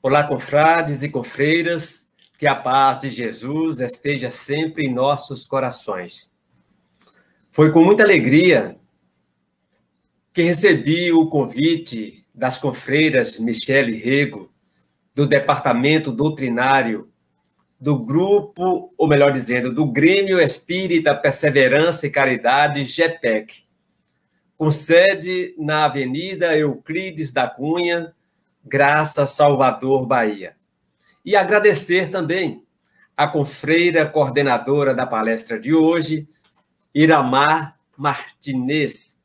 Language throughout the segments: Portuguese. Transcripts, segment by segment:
Olá, confrades e confreiras, que a paz de Jesus esteja sempre em nossos corações. Foi com muita alegria que recebi o convite das confreiras Michele Rego, do Departamento Doutrinário do grupo, ou melhor dizendo, do Grêmio Espírita Perseverança e Caridade, GEPEC, com sede na Avenida Euclides da Cunha, Graça, Salvador, Bahia. E agradecer também a confreira coordenadora da palestra de hoje, Iramar Martinez,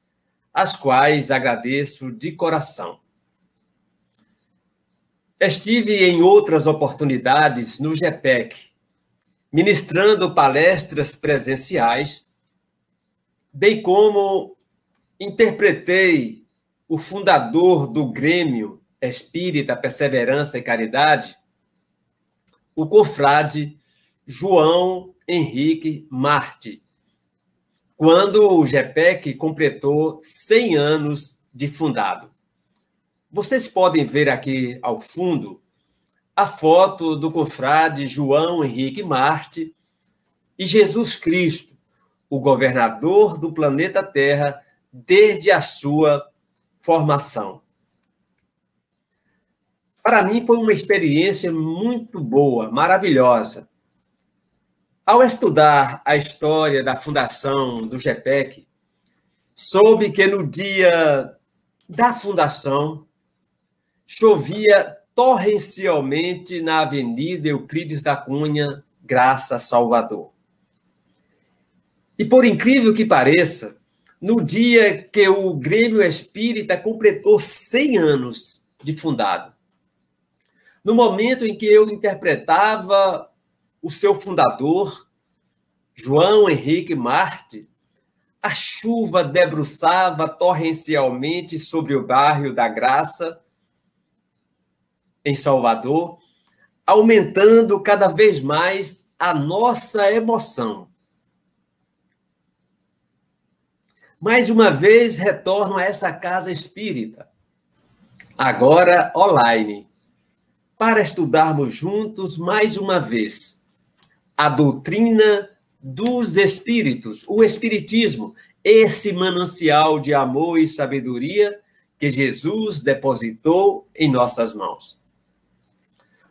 as quais agradeço de coração. Estive em outras oportunidades no GEPEC, ministrando palestras presenciais, bem como interpretei o fundador do Grêmio Espírita Perseverança e Caridade, o confrade João Henrique Marti, quando o GEPEC completou 100 anos de fundado. Vocês podem ver aqui ao fundo a foto do confrade João Henrique Marti e Jesus Cristo, o governador do planeta Terra desde a sua formação. Para mim foi uma experiência muito boa, maravilhosa. Ao estudar a história da fundação do GEPEC, soube que no dia da fundação chovia torrencialmente na Avenida Euclides da Cunha, Graça, Salvador. E por incrível que pareça, no dia que o Grêmio Espírita completou 100 anos de fundado, no momento em que eu interpretava o seu fundador, João Henrique Marti, a chuva debruçava torrencialmente sobre o bairro da Graça, em Salvador, aumentando cada vez mais a nossa emoção. Mais uma vez retorno a essa casa espírita, agora online, para estudarmos juntos mais uma vez a doutrina dos espíritos, o espiritismo, esse manancial de amor e sabedoria que Jesus depositou em nossas mãos.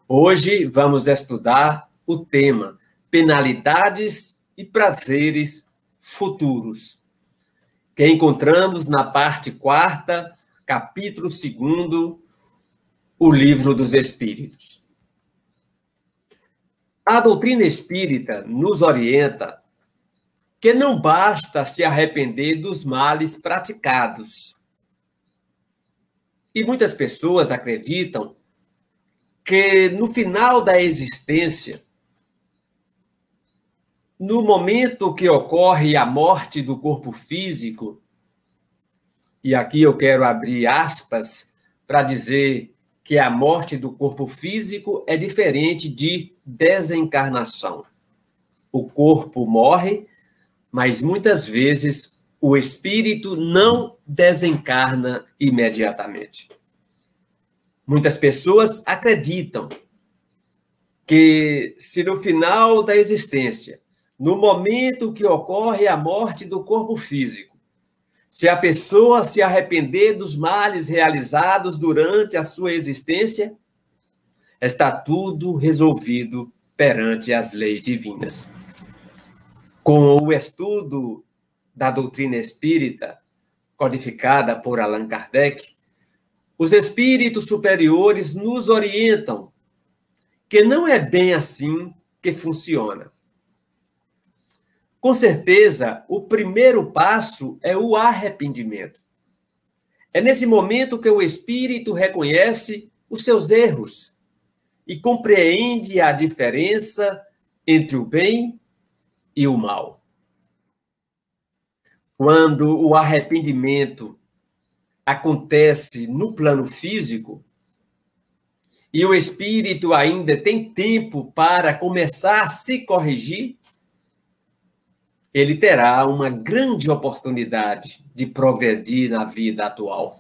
Hoje vamos estudar o tema penalidades e prazeres futuros, que encontramos na parte 4ª, capítulo 2º, o Livro dos Espíritos. A doutrina espírita nos orienta que não basta se arrepender dos males praticados. E muitas pessoas acreditam que no final da existência, no momento que ocorre a morte do corpo físico, e aqui eu quero abrir aspas para dizer que a morte do corpo físico é diferente de desencarnação. O corpo morre, mas muitas vezes o espírito não desencarna imediatamente. Muitas pessoas acreditam que se no final da existência, no momento que ocorre a morte do corpo físico, se a pessoa se arrepender dos males realizados durante a sua existência, está tudo resolvido perante as leis divinas. Com o estudo da doutrina espírita, codificada por Allan Kardec, os espíritos superiores nos orientam que não é bem assim que funciona. Com certeza, o primeiro passo é o arrependimento. É nesse momento que o espírito reconhece os seus erros e compreende a diferença entre o bem e o mal. Quando o arrependimento acontece no plano físico e o espírito ainda tem tempo para começar a se corrigir, ele terá uma grande oportunidade de progredir na vida atual.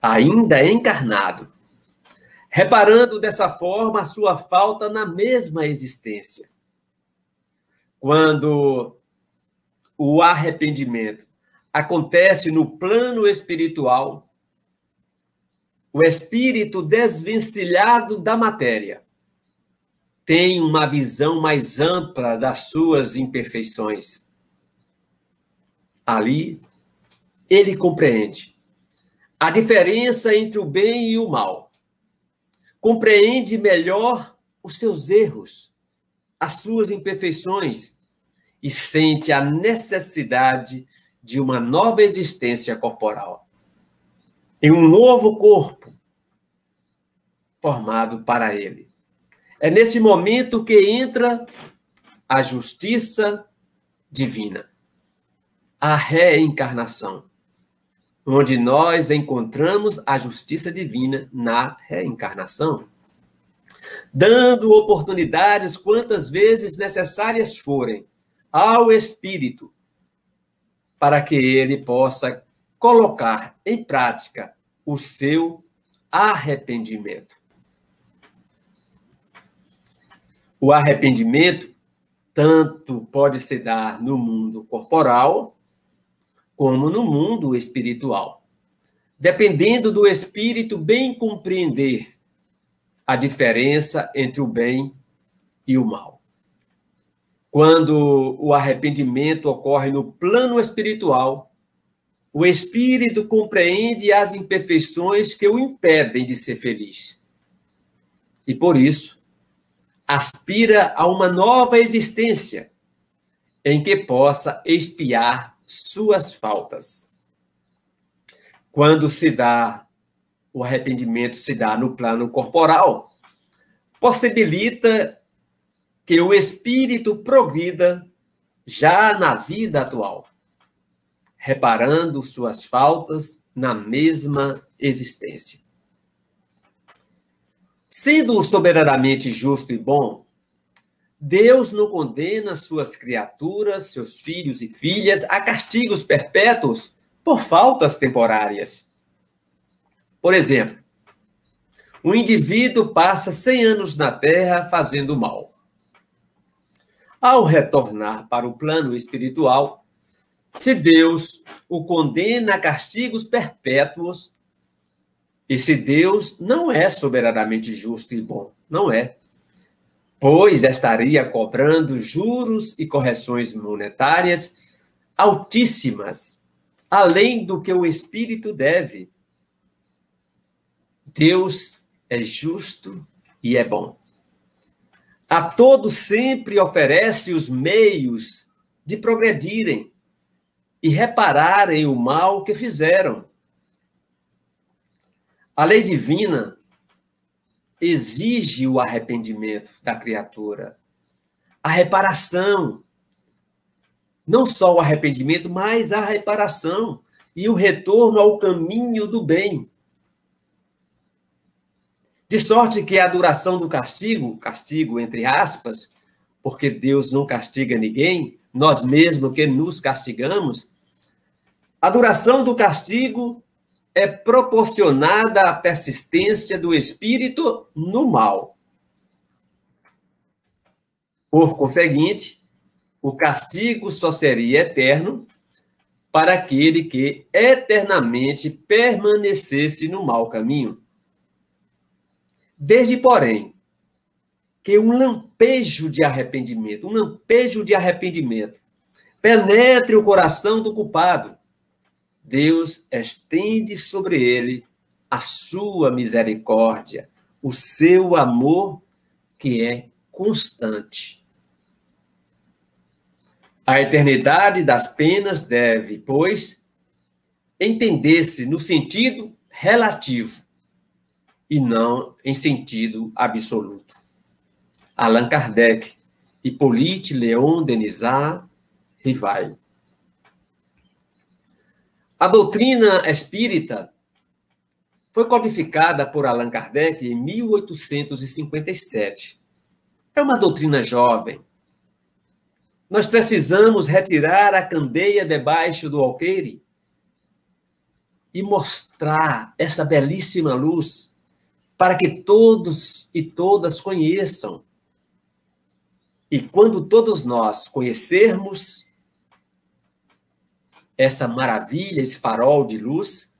Ainda encarnado, reparando dessa forma a sua falta na mesma existência. Quando o arrependimento acontece no plano espiritual, o espírito desvencilhado da matéria tem uma visão mais ampla das suas imperfeições. Ali, ele compreende a diferença entre o bem e o mal. Compreende melhor os seus erros, as suas imperfeições e sente a necessidade de uma nova existência corporal, em um novo corpo formado para ele. É nesse momento que entra a justiça divina, a reencarnação, onde nós encontramos a justiça divina na reencarnação, dando oportunidades quantas vezes necessárias forem ao espírito para que ele possa colocar em prática o seu arrependimento. O arrependimento tanto pode se dar no mundo corporal como no mundo espiritual, dependendo do espírito bem compreender a diferença entre o bem e o mal. Quando o arrependimento ocorre no plano espiritual, o espírito compreende as imperfeições que o impedem de ser feliz. E por isso, aspira a uma nova existência em que possa expiar suas faltas. Quando o arrependimento se dá no plano corporal, possibilita que o espírito progrida já na vida atual, reparando suas faltas na mesma existência. Sendo soberanamente justo e bom, Deus não condena suas criaturas, seus filhos e filhas, a castigos perpétuos por faltas temporárias. Por exemplo, um indivíduo passa 100 anos na Terra fazendo mal. Ao retornar para o plano espiritual, se Deus o condena a castigos perpétuos, e se Deus não é soberanamente justo e bom, não é, pois estaria cobrando juros e correções monetárias altíssimas, além do que o espírito deve. Deus é justo e é bom. A todos sempre oferece os meios de progredirem e repararem o mal que fizeram. A lei divina exige o arrependimento da criatura, a reparação. Não só o arrependimento, mas a reparação e o retorno ao caminho do bem. De sorte que a duração do castigo, castigo entre aspas, porque Deus não castiga ninguém, nós mesmos que nos castigamos, a duração do castigo é proporcionada à persistência do espírito no mal. Por conseguinte, o castigo só seria eterno para aquele que eternamente permanecesse no mau caminho. Desde, porém, que um lampejo de arrependimento penetre o coração do culpado, Deus estende sobre ele a sua misericórdia, o seu amor, que é constante. A eternidade das penas deve, pois, entender-se no sentido relativo e não em sentido absoluto. Allan Kardec, Hippolyte Léon Denisard Rivail. A doutrina espírita foi codificada por Allan Kardec em 1857. É uma doutrina jovem. Nós precisamos retirar a candeia debaixo do alqueire e mostrar essa belíssima luz para que todos e todas conheçam. E quando todos nós conhecermos essa maravilha, esse farol de luz,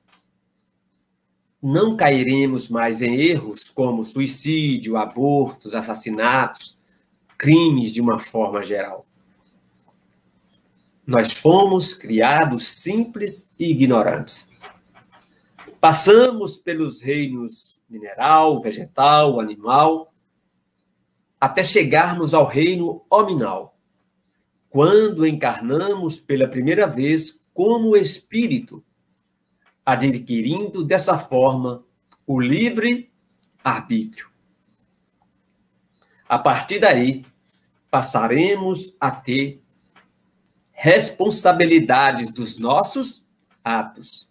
não cairemos mais em erros como suicídio, abortos, assassinatos, crimes de uma forma geral. Nós fomos criados simples e ignorantes. Passamos pelos reinos mineral, vegetal, animal, até chegarmos ao reino hominal, quando encarnamos pela primeira vez como espírito, adquirindo dessa forma o livre arbítrio. A partir daí, passaremos a ter responsabilidades dos nossos atos.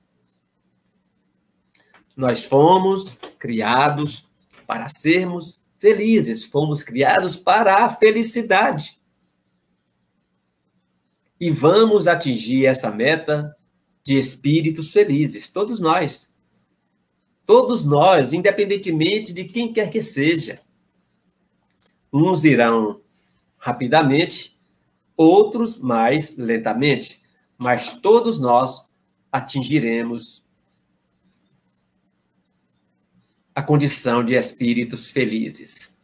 Nós fomos criados para sermos felizes, fomos criados para a felicidade. E vamos atingir essa meta de espíritos felizes, todos nós. Todos nós, independentemente de quem quer que seja. Uns irão rapidamente, outros mais lentamente, mas todos nós atingiremos a condição de espíritos felizes.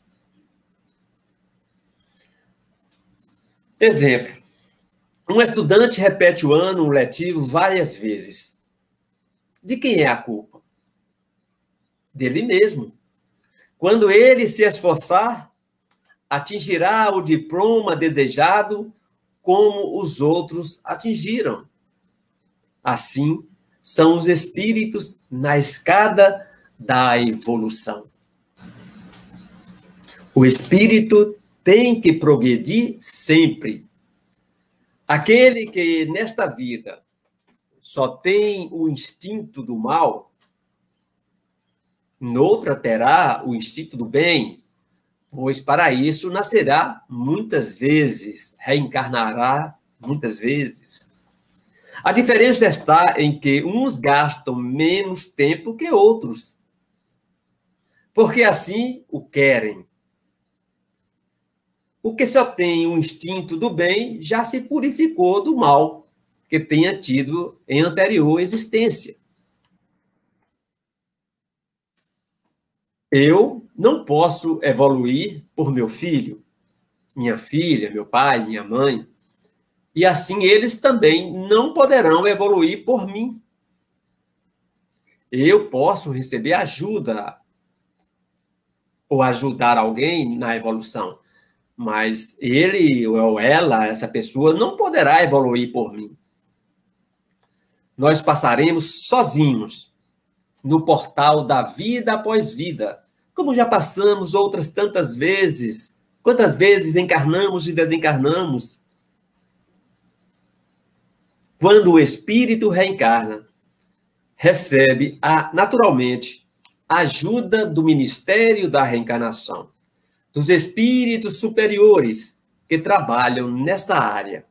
Exemplo. Um estudante repete o ano letivo várias vezes. De quem é a culpa? Dele mesmo. Quando ele se esforçar, atingirá o diploma desejado como os outros atingiram. Assim, são os espíritos na escada da evolução. O espírito tem que progredir sempre. Aquele que nesta vida só tem o instinto do mal, noutra terá o instinto do bem, pois para isso nascerá muitas vezes, reencarnará muitas vezes. A diferença está em que uns gastam menos tempo que outros, porque assim o querem. O que só tem o instinto do bem já se purificou do mal que tenha tido em anterior existência. Eu não posso evoluir por meu filho, minha filha, meu pai, minha mãe, e assim eles também não poderão evoluir por mim. Eu posso receber ajuda ou ajudar alguém na evolução, mas ele ou ela, essa pessoa, não poderá evoluir por mim. Nós passaremos sozinhos no portal da vida após vida, como já passamos outras tantas vezes. Quantas vezes encarnamos e desencarnamos? Quando o espírito reencarna, recebe naturalmente a ajuda do Ministério da Reencarnação, dos espíritos superiores que trabalham nesta área.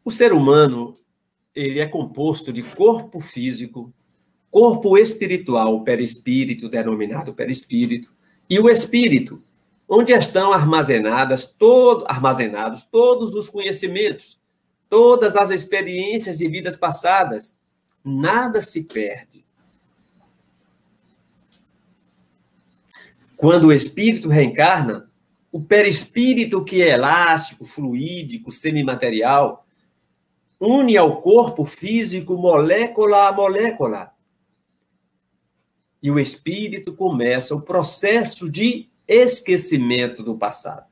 O ser humano, ele é composto de corpo físico, corpo espiritual, perispírito, denominado perispírito, e o espírito, onde estão armazenados todos os conhecimentos, todas as experiências de vidas passadas. Nada se perde. Quando o espírito reencarna, o perispírito, que é elástico, fluídico, semimaterial, une ao corpo físico molécula a molécula. E o espírito começa o processo de esquecimento do passado.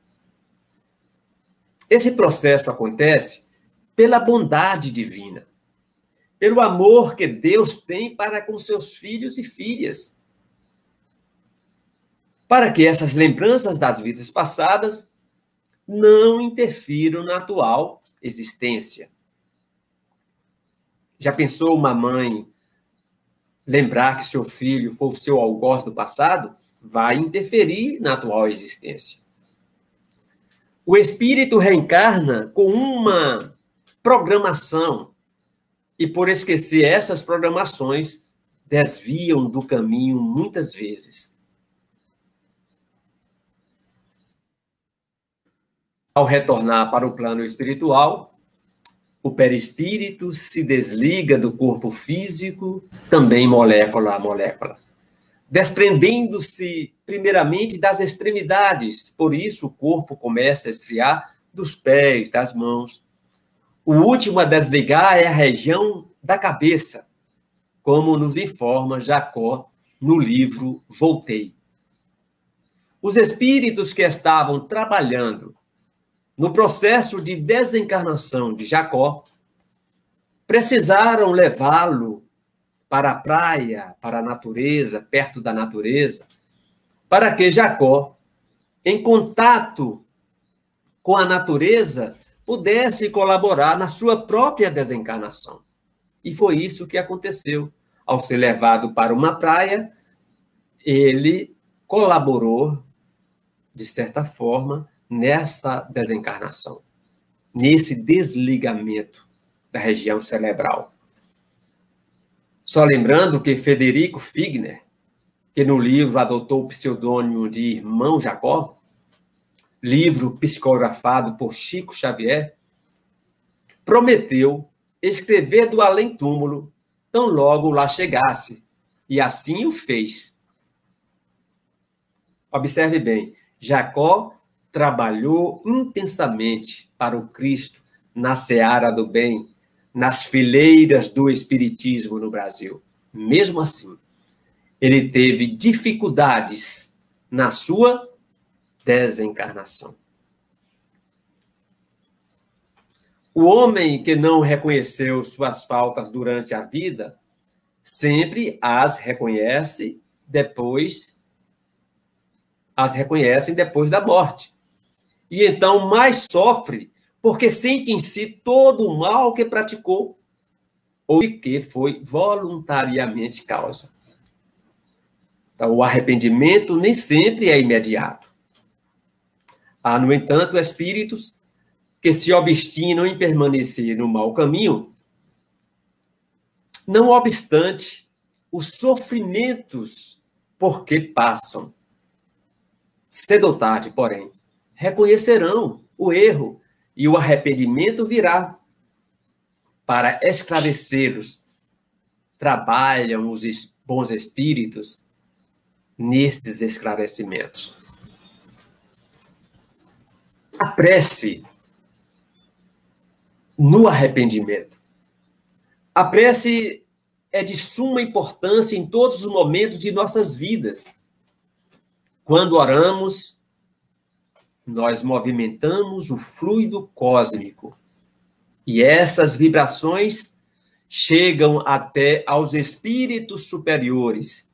Esse processo acontece pela bondade divina, pelo amor que Deus tem para com seus filhos e filhas, para que essas lembranças das vidas passadas não interfiram na atual existência. Já pensou uma mãe lembrar que seu filho foi o seu algoz do passado? Vai interferir na atual existência. O espírito reencarna com uma programação, e por esquecer essas programações, desviam do caminho muitas vezes. Ao retornar para o plano espiritual, o perispírito se desliga do corpo físico, também molécula a molécula, desprendendo-se primeiramente das extremidades. Por isso, o corpo começa a esfriar dos pés, das mãos. O último a desligar é a região da cabeça, como nos informa Jacó no livro Voltei. Os espíritos que estavam trabalhando no processo de desencarnação de Jacó precisaram levá-lo para a praia, para a natureza, perto da natureza, para que Jacó, em contato com a natureza, pudesse colaborar na sua própria desencarnação. E foi isso que aconteceu. Ao ser levado para uma praia, ele colaborou, de certa forma, nessa desencarnação, nesse desligamento da região cerebral. Só lembrando que Frederico Figner, que no livro adotou o pseudônimo de Irmão Jacó, livro psicografado por Chico Xavier, prometeu escrever do além-túmulo tão logo lá chegasse, e assim o fez. Observe bem, Jacó trabalhou intensamente para o Cristo na seara do bem, nas fileiras do espiritismo no Brasil. Mesmo assim, ele teve dificuldades na sua desencarnação. O homem que não reconheceu suas faltas durante a vida sempre as reconhecem depois da morte. E então mais sofre porque sente em si todo o mal que praticou ou que foi voluntariamente causa. Então, o arrependimento nem sempre é imediato. Há, no entanto, espíritos que se obstinam em permanecer no mau caminho, não obstante os sofrimentos por que passam. Cedo ou tarde, porém, reconhecerão o erro e o arrependimento virá. Para esclarecê-los, trabalham os bons espíritos nestes esclarecimentos. A prece no arrependimento. A prece é de suma importância em todos os momentos de nossas vidas. Quando oramos, nós movimentamos o fluido cósmico. E essas vibrações chegam até aos espíritos superiores,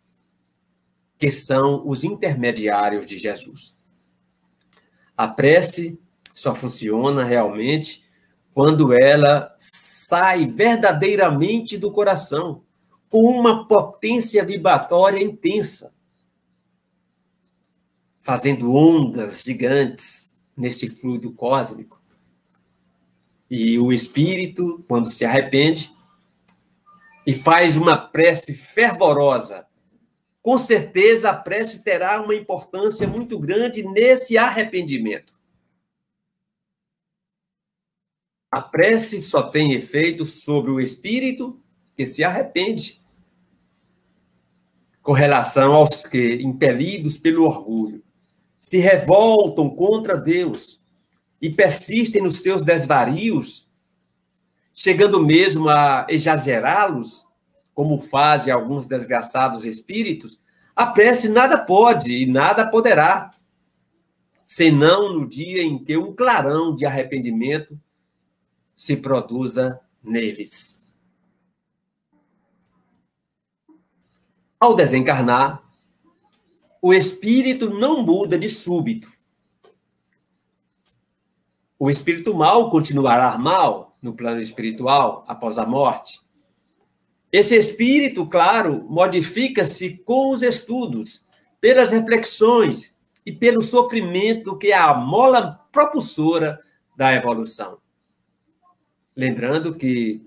que são os intermediários de Jesus. A prece só funciona realmente quando ela sai verdadeiramente do coração, com uma potência vibratória intensa, fazendo ondas gigantes nesse fluido cósmico. E o espírito, quando se arrepende e faz uma prece fervorosa, com certeza a prece terá uma importância muito grande nesse arrependimento. A prece só tem efeito sobre o espírito que se arrepende, com relação aos que, impelidos pelo orgulho, se revoltam contra Deus e persistem nos seus desvarios, chegando mesmo a exagerá-los, como fazem alguns desgraçados espíritos. A prece nada pode e nada poderá, senão no dia em que um clarão de arrependimento se produza neles. Ao desencarnar, o espírito não muda de súbito. O espírito mau continuará mal no plano espiritual após a morte. Esse espírito, claro, modifica-se com os estudos, pelas reflexões e pelo sofrimento que é a mola propulsora da evolução. Lembrando que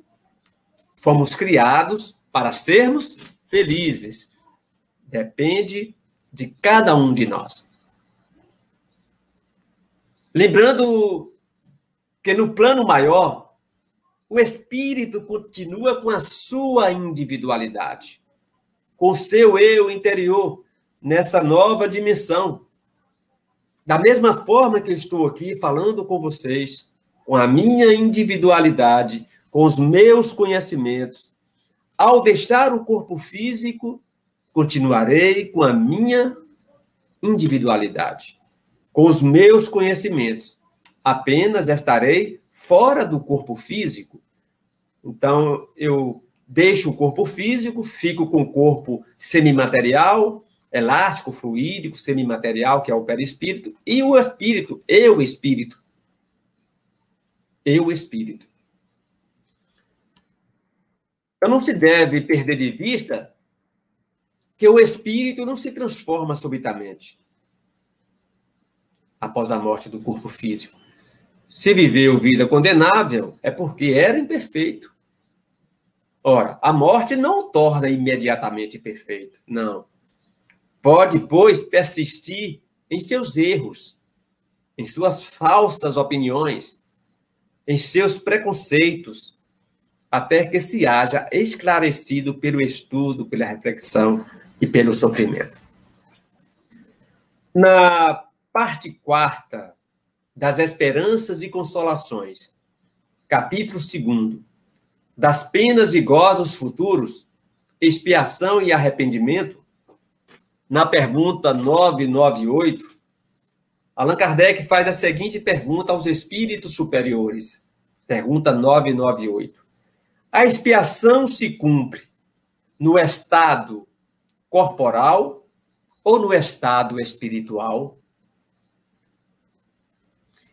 fomos criados para sermos felizes. Depende de cada um de nós. Lembrando que no plano maior, o espírito continua com a sua individualidade, com o seu eu interior, nessa nova dimensão. Da mesma forma que eu estou aqui falando com vocês, com a minha individualidade, com os meus conhecimentos, ao deixar o corpo físico, continuarei com a minha individualidade, com os meus conhecimentos. Apenas estarei fora do corpo físico. Então, eu deixo o corpo físico, fico com o corpo semimaterial, elástico, fluídico, semimaterial, que é o perispírito, e o espírito, eu espírito. Eu espírito. Então, não se deve perder de vista que o espírito não se transforma subitamente após a morte do corpo físico. Se viveu vida condenável, é porque era imperfeito. Ora, a morte não o torna imediatamente perfeito, não. Pode, pois, persistir em seus erros, em suas falsas opiniões, em seus preconceitos, até que se haja esclarecido pelo estudo, pela reflexão e pelo sofrimento. Na parte 4ª das Esperanças e Consolações, capítulo 2º, das penas e gozos futuros, expiação e arrependimento, na pergunta 998, Allan Kardec faz a seguinte pergunta aos espíritos superiores. Pergunta 998. A expiação se cumpre no estado corporal ou no estado espiritual?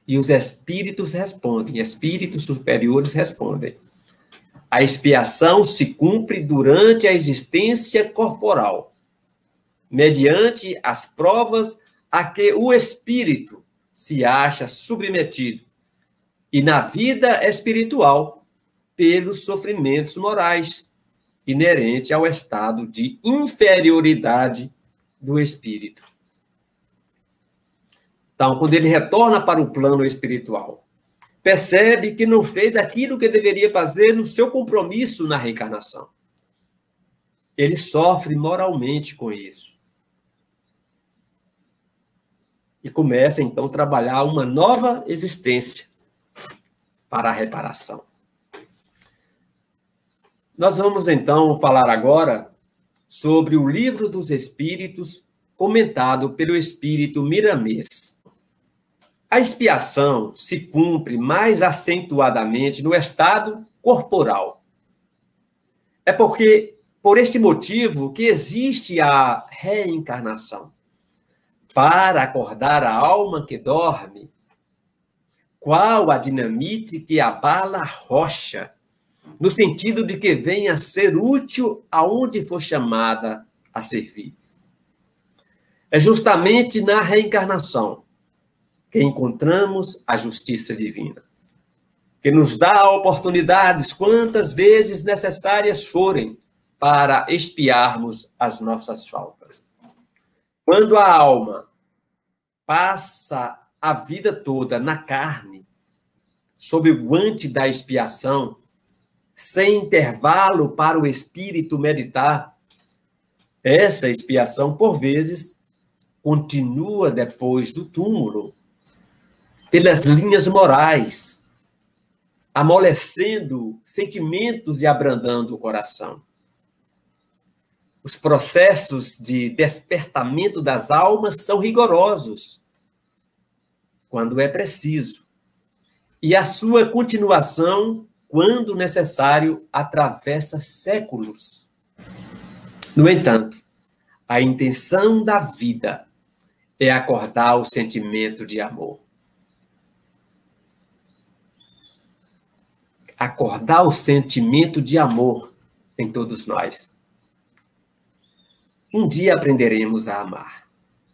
E os espíritos respondem, espíritos superiores respondem. A expiação se cumpre durante a existência corporal, mediante as provas a que o espírito se acha submetido, e na vida espiritual, pelos sofrimentos morais, inerente ao estado de inferioridade do espírito. Então, quando ele retorna para o plano espiritual, percebe que não fez aquilo que deveria fazer no seu compromisso na reencarnação. Ele sofre moralmente com isso. E começa, então, a trabalhar uma nova existência para a reparação. Nós vamos, então, falar agora sobre o Livro dos Espíritos, comentado pelo Espírito Miramês. A expiação se cumpre mais acentuadamente no estado corporal. É por este motivo que existe a reencarnação, para acordar a alma que dorme, qual a dinamite que abala a rocha, no sentido de que venha a ser útil aonde for chamada a servir. É justamente na reencarnação que encontramos a justiça divina, que nos dá oportunidades quantas vezes necessárias forem para expiarmos as nossas faltas. Quando a alma passa a vida toda na carne, sob o guante da expiação, sem intervalo para o espírito meditar, essa expiação, por vezes, continua depois do túmulo, pelas linhas morais, amolecendo sentimentos e abrandando o coração. Os processos de despertamento das almas são rigorosos, quando é preciso, e a sua continuação, quando necessário, atravessa séculos. No entanto, a intenção da vida é acordar o sentimento de amor. Acordar o sentimento de amor em todos nós. Um dia aprenderemos a amar,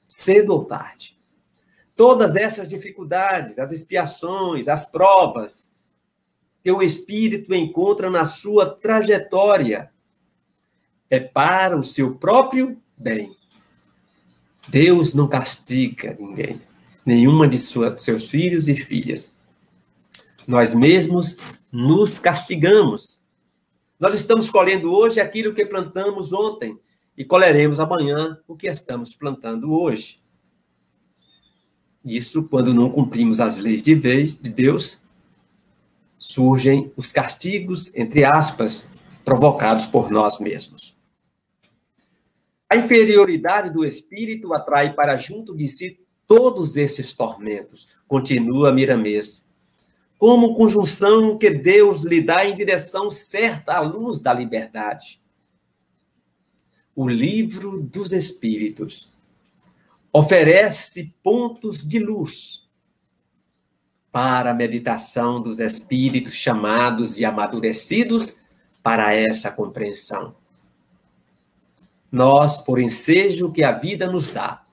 cedo ou tarde. Todas essas dificuldades, as expiações, as provas que o espírito encontra na sua trajetória, é para o seu próprio bem. Deus não castiga ninguém, nenhuma de seus filhos e filhas. Nós mesmos nos castigamos. Nós estamos colhendo hoje aquilo que plantamos ontem e colheremos amanhã o que estamos plantando hoje. Isso, quando não cumprimos as leis de Deus, surgem os castigos, entre aspas, provocados por nós mesmos. A inferioridade do espírito atrai para junto de si todos esses tormentos, continua Miramês, como conjunção que Deus lhe dá em direção certa à luz da liberdade. O livro dos Espíritos oferece pontos de luz para a meditação dos espíritos chamados e amadurecidos para essa compreensão. Nós, por ensejo que a vida nos dá,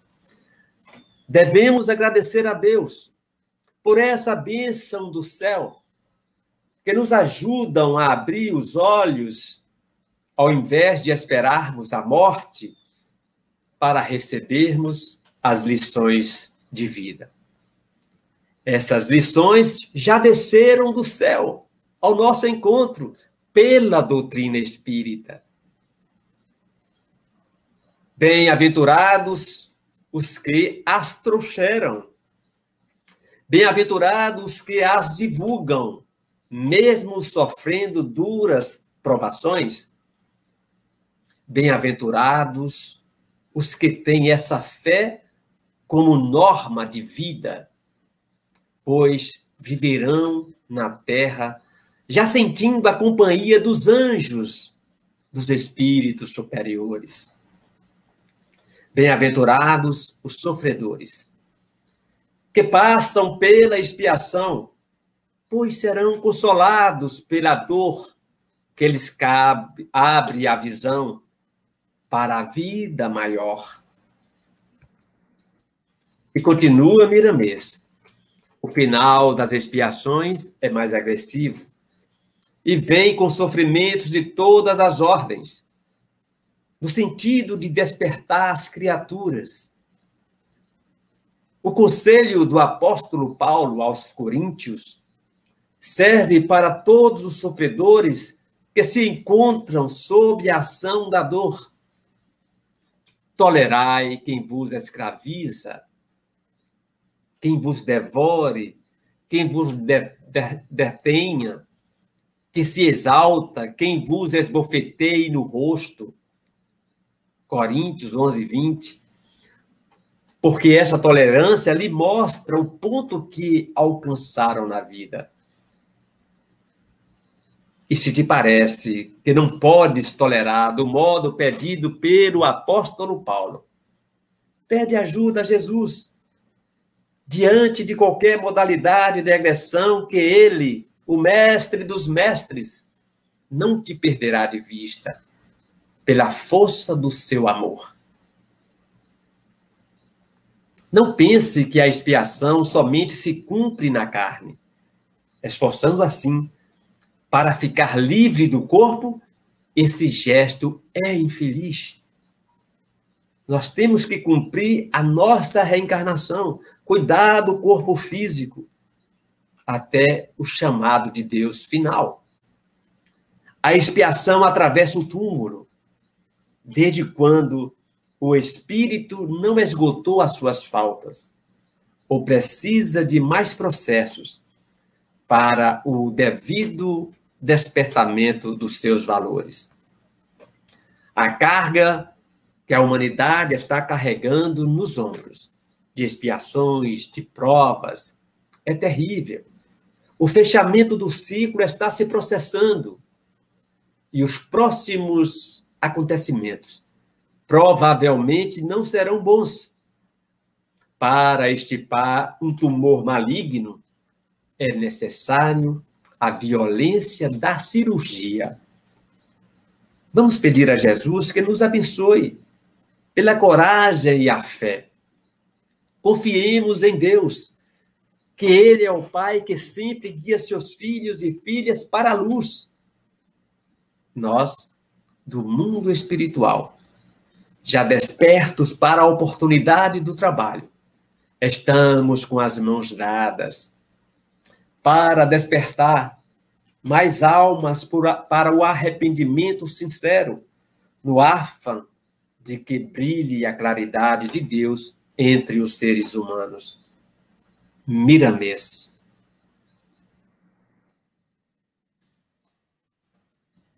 devemos agradecer a Deus por essa bênção do céu, que nos ajudam a abrir os olhos, ao invés de esperarmos a morte, para recebermos as lições de vida. Essas lições já desceram do céu ao nosso encontro pela doutrina espírita. Bem-aventurados os que as trouxeram. Bem-aventurados os que as divulgam, mesmo sofrendo duras provações. Bem-aventurados os que têm essa fé como norma de vida, pois viverão na terra já sentindo a companhia dos anjos, dos espíritos superiores. Bem-aventurados os sofredores, que passam pela expiação, pois serão consolados pela dor que lhes abre a visão para a vida maior. E continua Miramês. O final das expiações é mais agressivo e vem com sofrimentos de todas as ordens, no sentido de despertar as criaturas. O conselho do apóstolo Paulo aos Coríntios serve para todos os sofredores que se encontram sob a ação da dor. Tolerai quem vos escraviza, quem vos devore, quem vos detenha, que se exalta, quem vos esbofeteie no rosto. Coríntios 11, 20. Porque essa tolerância lhe mostra o ponto que alcançaram na vida. E se te parece que não podes tolerar do modo pedido pelo apóstolo Paulo, pede ajuda a Jesus, diante de qualquer modalidade de agressão que ele, o mestre dos mestres, não te perderá de vista, pela força do seu amor. Não pense que a expiação somente se cumpre na carne, esforçando assim para ficar livre do corpo. Esse gesto é infeliz. Nós temos que cumprir a nossa reencarnação, cuidar do corpo físico, até o chamado de Deus final. A expiação atravessa o túmulo, desde quando o espírito não esgotou as suas faltas, ou precisa de mais processos para o devido despertamento dos seus valores. A carga que a humanidade está carregando nos ombros, de expiações, de provas, é terrível. O fechamento do ciclo está se processando e os próximos acontecimentos provavelmente não serão bons. Para extirpar um tumor maligno, é necessário a violência da cirurgia. Vamos pedir a Jesus que nos abençoe pela coragem e a fé. Confiemos em Deus, que Ele é o Pai que sempre guia seus filhos e filhas para a luz. Nós do mundo espiritual, já despertos para a oportunidade do trabalho, estamos com as mãos dadas para despertar mais almas para o arrependimento sincero, no afã de que brilhe a claridade de Deus entre os seres humanos. Miramês.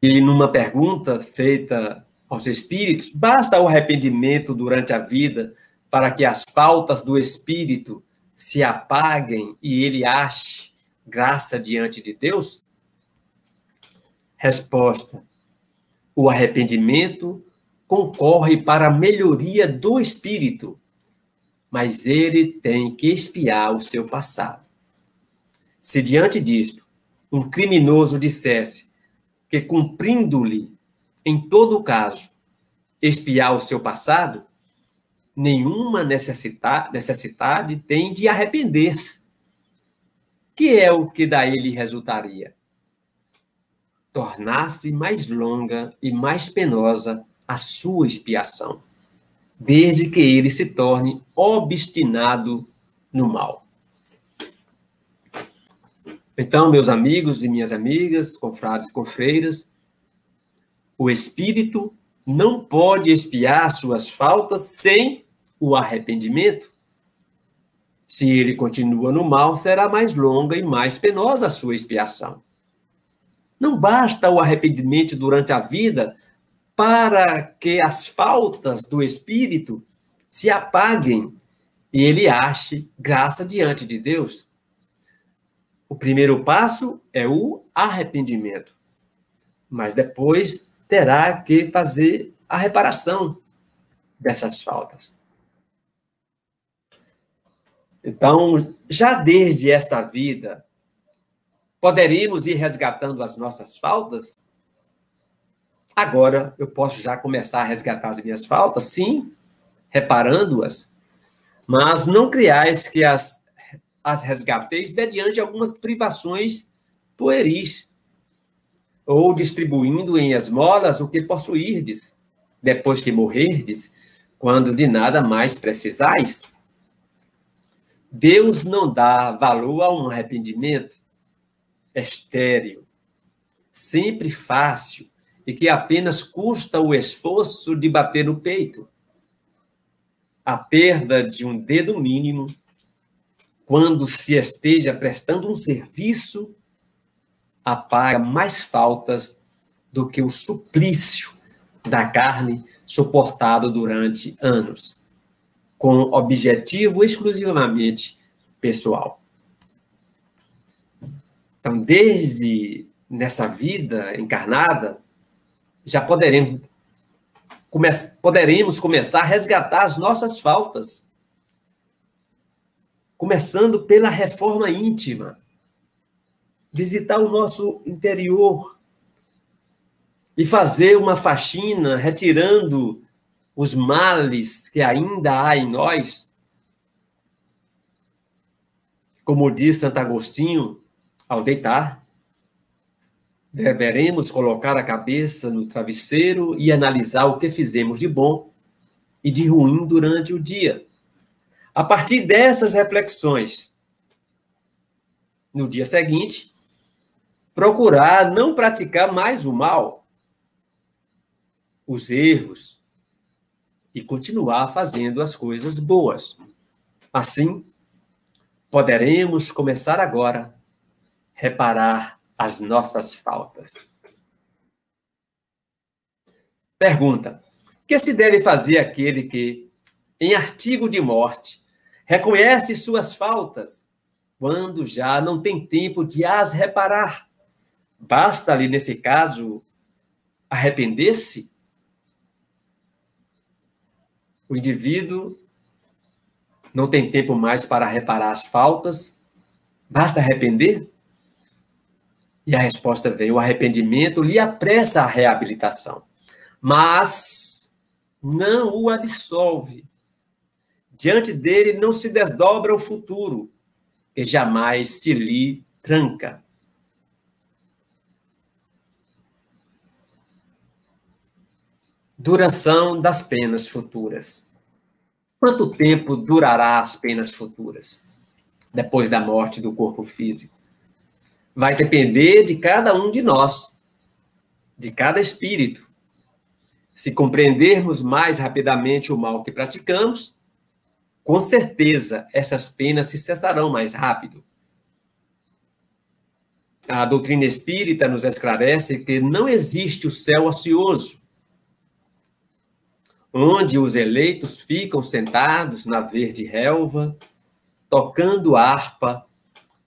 E numa pergunta feita aos espíritos, basta o arrependimento durante a vida para que as faltas do espírito se apaguem e ele ache graça diante de Deus? Resposta: o arrependimento concorre para a melhoria do espírito, mas ele tem que expiar o seu passado. Se diante disto um criminoso dissesse que, cumprindo-lhe, em todo caso, expiar o seu passado, nenhuma necessidade tem de arrepender-se. Que é o que daí lhe resultaria? Tornar-se mais longa e mais penosa a sua expiação, desde que ele se torne obstinado no mal. Então, meus amigos e minhas amigas, confrades e confreiras, o espírito não pode expiar suas faltas sem o arrependimento. Se ele continua no mal, será mais longa e mais penosa a sua expiação. Não basta o arrependimento durante a vida para que as faltas do espírito se apaguem e ele ache graça diante de Deus. O primeiro passo é o arrependimento, mas depois terá que fazer a reparação dessas faltas. Então, já desde esta vida, poderíamos ir resgatando as nossas faltas? Agora eu posso já começar a resgatar as minhas faltas, sim, reparando-as, mas não criais que as resgateis mediante algumas privações pueris, ou distribuindo em esmolas o que possuirdes, depois que morrerdes, quando de nada mais precisais. Deus não dá valor a um arrependimento estéril, sempre fácil, e que apenas custa o esforço de bater no peito. A perda de um dedo mínimo, quando se esteja prestando um serviço, apaga mais faltas do que o suplício da carne suportado durante anos, com objetivo exclusivamente pessoal. Então, desde nessa vida encarnada, já poderemos começar a resgatar as nossas faltas, começando pela reforma íntima, visitar o nosso interior e fazer uma faxina, retirando os males que ainda há em nós. Como diz Santo Agostinho, ao deitar, deveremos colocar a cabeça no travesseiro e analisar o que fizemos de bom e de ruim durante o dia. A partir dessas reflexões, no dia seguinte, procurar não praticar mais o mal, os erros, e continuar fazendo as coisas boas. Assim, poderemos começar agora a reparar as nossas faltas. Pergunta: o que se deve fazer aquele que, em artigo de morte, reconhece suas faltas, quando já não tem tempo de as reparar? Basta-lhe, nesse caso, arrepender-se? O indivíduo não tem tempo mais para reparar as faltas, basta arrepender? E a resposta vem: o arrependimento lhe apressa a reabilitação, mas não o absolve. Diante dele não se desdobra o futuro, que jamais se lhe tranca. Duração das penas futuras. Quanto tempo durará as penas futuras, depois da morte do corpo físico? Vai depender de cada um de nós, de cada espírito. Se compreendermos mais rapidamente o mal que praticamos, com certeza essas penas se cessarão mais rápido. A doutrina espírita nos esclarece que não existe o céu ocioso, onde os eleitos ficam sentados na verde relva, tocando harpa,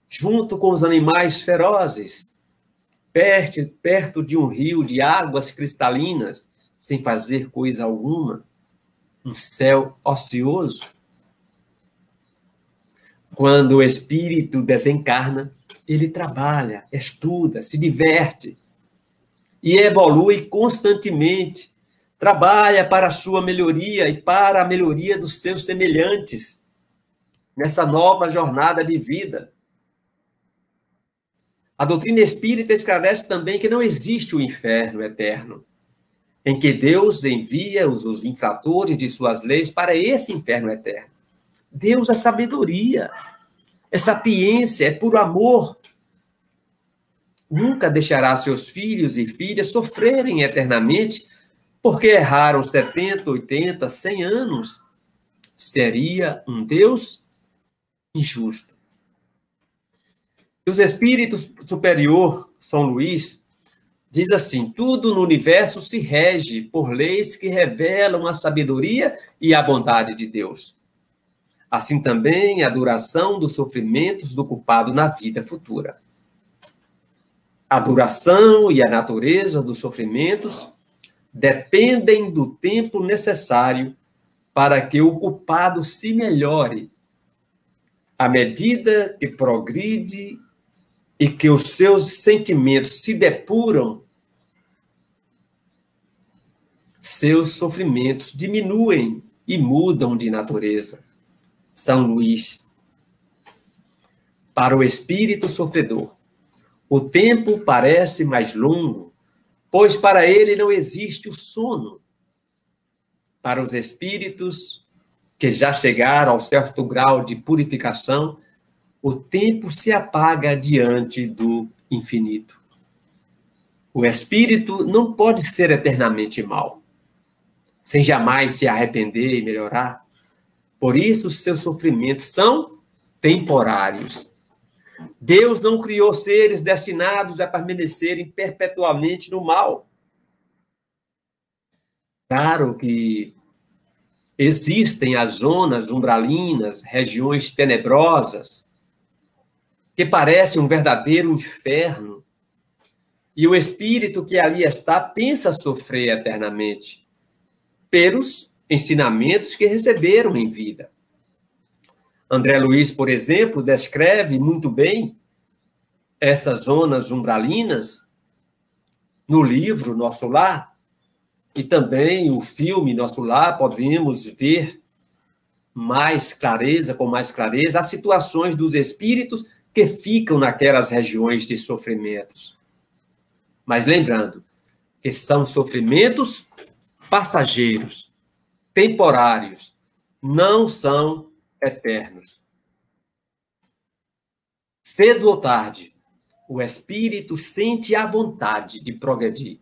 junto com os animais ferozes, perto de um rio de águas cristalinas, sem fazer coisa alguma. Um céu ocioso. Quando o espírito desencarna, ele trabalha, estuda, se diverte e evolui constantemente. Trabalha para a sua melhoria e para a melhoria dos seus semelhantes nessa nova jornada de vida. A doutrina espírita esclarece também que não existe o inferno eterno, em que Deus envia os infratores de suas leis para esse inferno eterno. Deus é sabedoria, é sapiência, é puro amor. Nunca deixará seus filhos e filhas sofrerem eternamente porque erraram 70, 80, 100 anos. Seria um Deus injusto. E os espíritos superior, São Luís, diz assim: tudo no universo se rege por leis que revelam a sabedoria e a bondade de Deus. Assim também a duração dos sofrimentos do culpado na vida futura. A duração e a natureza dos sofrimentos dependem do tempo necessário para que o culpado se melhore, à medida que progride e que os seus sentimentos se depuram, seus sofrimentos diminuem e mudam de natureza. São Luís. Para o espírito sofredor, o tempo parece mais longo, pois para ele não existe o sono. Para os espíritos que já chegaram ao certo grau de purificação, o tempo se apaga diante do infinito. O espírito não pode ser eternamente mau, sem jamais se arrepender e melhorar. Por isso, seus sofrimentos são temporários. Deus não criou seres destinados a permanecerem perpetuamente no mal. Claro que existem as zonas umbralinas, regiões tenebrosas, que parecem um verdadeiro inferno, e o espírito que ali está pensa sofrer eternamente pelos ensinamentos que receberam em vida. André Luiz, por exemplo, descreve muito bem essas zonas umbralinas no livro Nosso Lar, e também o filme Nosso Lar, podemos ver com mais clareza, as situações dos espíritos que ficam naquelas regiões de sofrimentos. Mas lembrando que são sofrimentos passageiros, temporários, não são eternos. Cedo ou tarde, o espírito sente a vontade de progredir,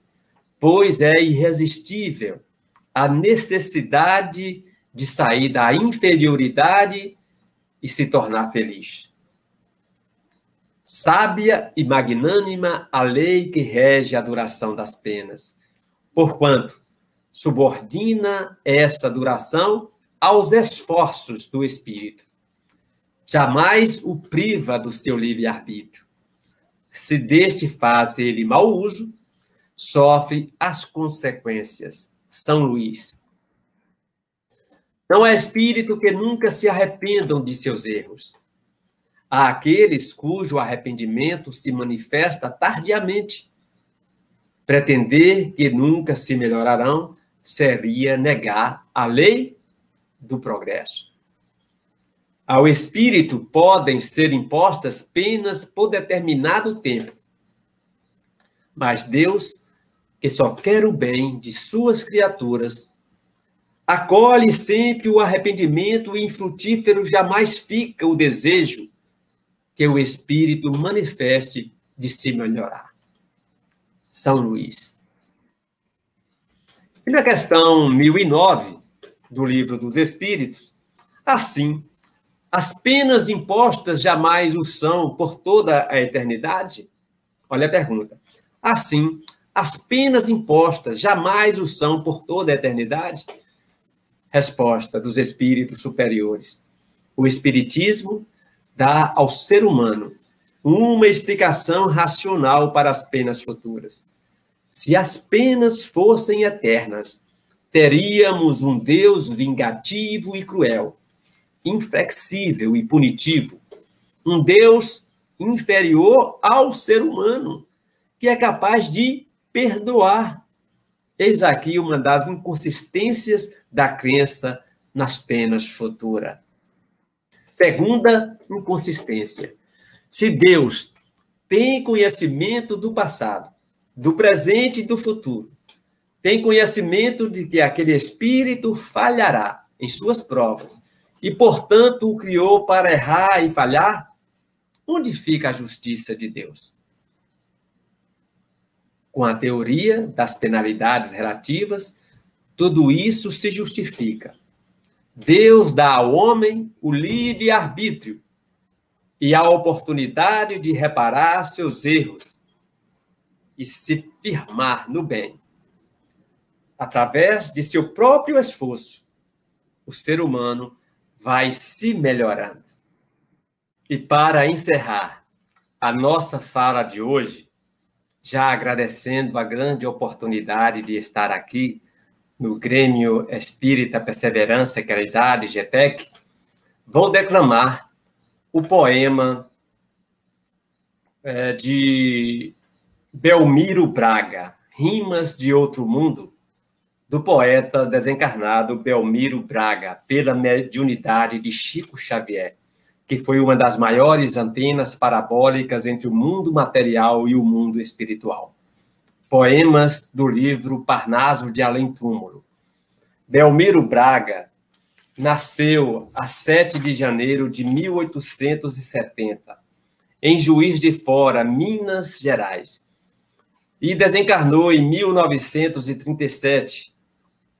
pois é irresistível a necessidade de sair da inferioridade e se tornar feliz. Sábia e magnânima a lei que rege a duração das penas, porquanto subordina essa duração aos esforços do espírito. Jamais o priva do seu livre-arbítrio. Se deste faz ele mau uso, sofre as consequências. São Luís. Não é espírito que nunca se arrependam de seus erros. Há aqueles cujo arrependimento se manifesta tardiamente. Pretender que nunca se melhorarão seria negar a lei do progresso. Ao espírito podem ser impostas penas por determinado tempo, mas Deus que só quer o bem de suas criaturas, acolhe sempre o arrependimento infrutífero, jamais fica o desejo que o espírito manifeste de se melhorar. São Luís. E na questão 1009 do Livro dos Espíritos, assim, as penas impostas jamais o são por toda a eternidade? Olha a pergunta. Assim, as penas impostas jamais o são por toda a eternidade? Resposta dos espíritos superiores. O espiritismo dá ao ser humano uma explicação racional para as penas futuras. Se as penas fossem eternas, teríamos um Deus vingativo e cruel, inflexível e punitivo, um Deus inferior ao ser humano, que é capaz de perdoar. Eis aqui uma das inconsistências da crença nas penas futuras. Segunda inconsistência. Se Deus tem conhecimento do passado, do presente e do futuro, tem conhecimento de que aquele espírito falhará em suas provas e, portanto, o criou para errar e falhar, onde fica a justiça de Deus? Com a teoria das penalidades relativas, tudo isso se justifica. Deus dá ao homem o livre-arbítrio e a oportunidade de reparar seus erros e se firmar no bem. Através de seu próprio esforço, o ser humano vai se melhorando. E para encerrar a nossa fala de hoje, já agradecendo a grande oportunidade de estar aqui no Grêmio Espírita Perseverança e Caridade, GEPEC, vou declamar o poema de Belmiro Braga, Rimas de Outro Mundo, do poeta desencarnado Belmiro Braga, pela mediunidade de Chico Xavier, que foi uma das maiores antenas parabólicas entre o mundo material e o mundo espiritual. Poemas do livro Parnaso de Além-Túmulo. Belmiro Braga nasceu a 7 de janeiro de 1870, em Juiz de Fora, Minas Gerais, e desencarnou em 1937,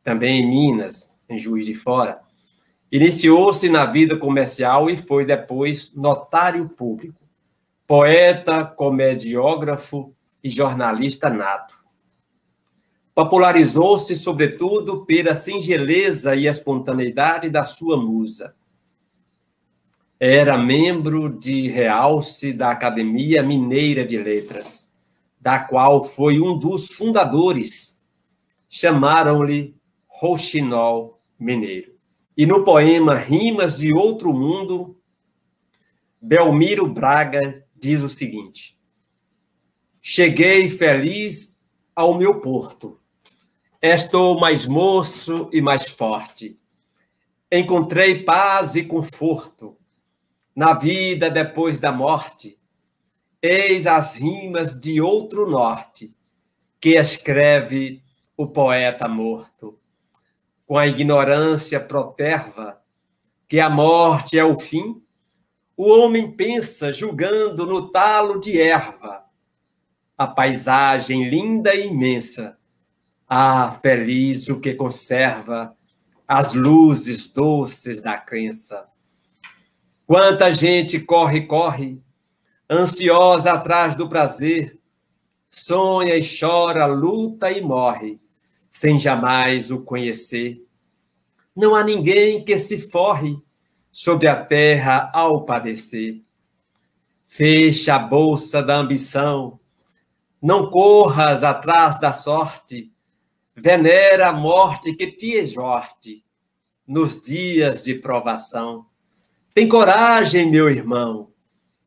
também em Minas, em Juiz de Fora. Iniciou-se na vida comercial e foi depois notário público, poeta, comediógrafo e jornalista nato. Popularizou-se, sobretudo, pela singeleza e espontaneidade da sua musa. Era membro de realce da Academia Mineira de Letras, da qual foi um dos fundadores. Chamaram-lhe Rouxinol Mineiro. E no poema Rimas de Outro Mundo, Belmiro Braga diz o seguinte: cheguei feliz ao meu porto, estou mais moço e mais forte, encontrei paz e conforto na vida depois da morte, eis as rimas de outro norte que escreve o poeta morto. Com a ignorância proterva que a morte é o fim, o homem pensa julgando no talo de erva a paisagem linda e imensa. Ah, feliz o que conserva as luzes doces da crença. Quanta gente corre, corre, ansiosa atrás do prazer, sonha e chora, luta e morre, sem jamais o conhecer. Não há ninguém que se forre sobre a terra ao padecer. Fecha a bolsa da ambição, não corras atrás da sorte, venera a morte que te exorte nos dias de provação. Tem coragem, meu irmão,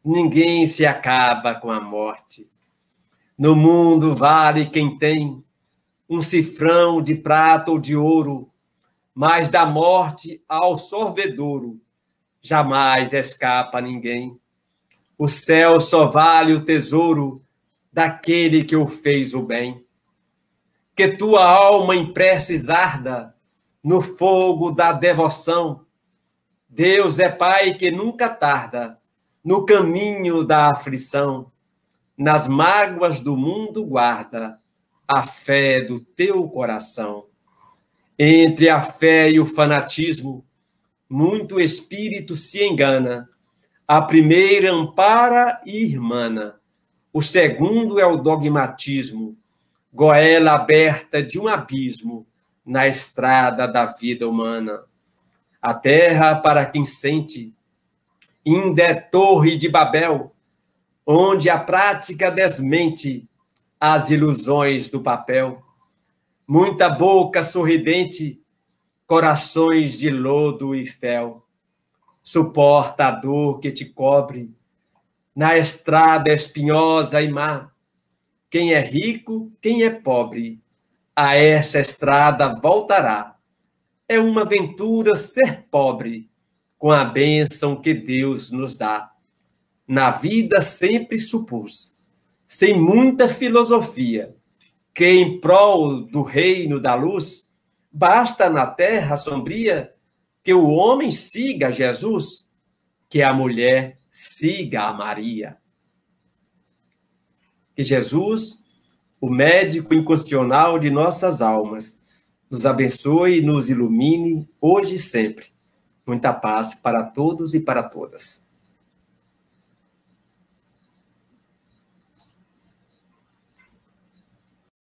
ninguém se acaba com a morte. No mundo vale quem tem um cifrão de prata ou de ouro, mas da morte ao sorvedouro jamais escapa ninguém. O céu só vale o tesouro daquele que o fez o bem. que tua alma em preces arda no fogo da devoção. Deus é Pai que nunca tarda no caminho da aflição. Nas mágoas do mundo guarda a fé do teu coração. Entre a fé e o fanatismo, muito espírito se engana. A primeira ampara e irmana, o segundo é o dogmatismo, goela aberta de um abismo na estrada da vida humana. A terra, para quem sente, ainda é torre de Babel, onde a prática desmente as ilusões do papel. Muita boca sorridente, corações de lodo e fel. Suporta a dor que te cobre na estrada espinhosa e má. Quem é rico, quem é pobre, a essa estrada voltará. É uma aventura ser pobre, com a bênção que Deus nos dá. Na vida sempre supus, sem muita filosofia, que em prol do reino da luz, basta na terra sombria que o homem siga Jesus, que a mulher siga a Maria. Que Jesus, o médico incondicional de nossas almas, nos abençoe e nos ilumine hoje e sempre. Muita paz para todos e para todas.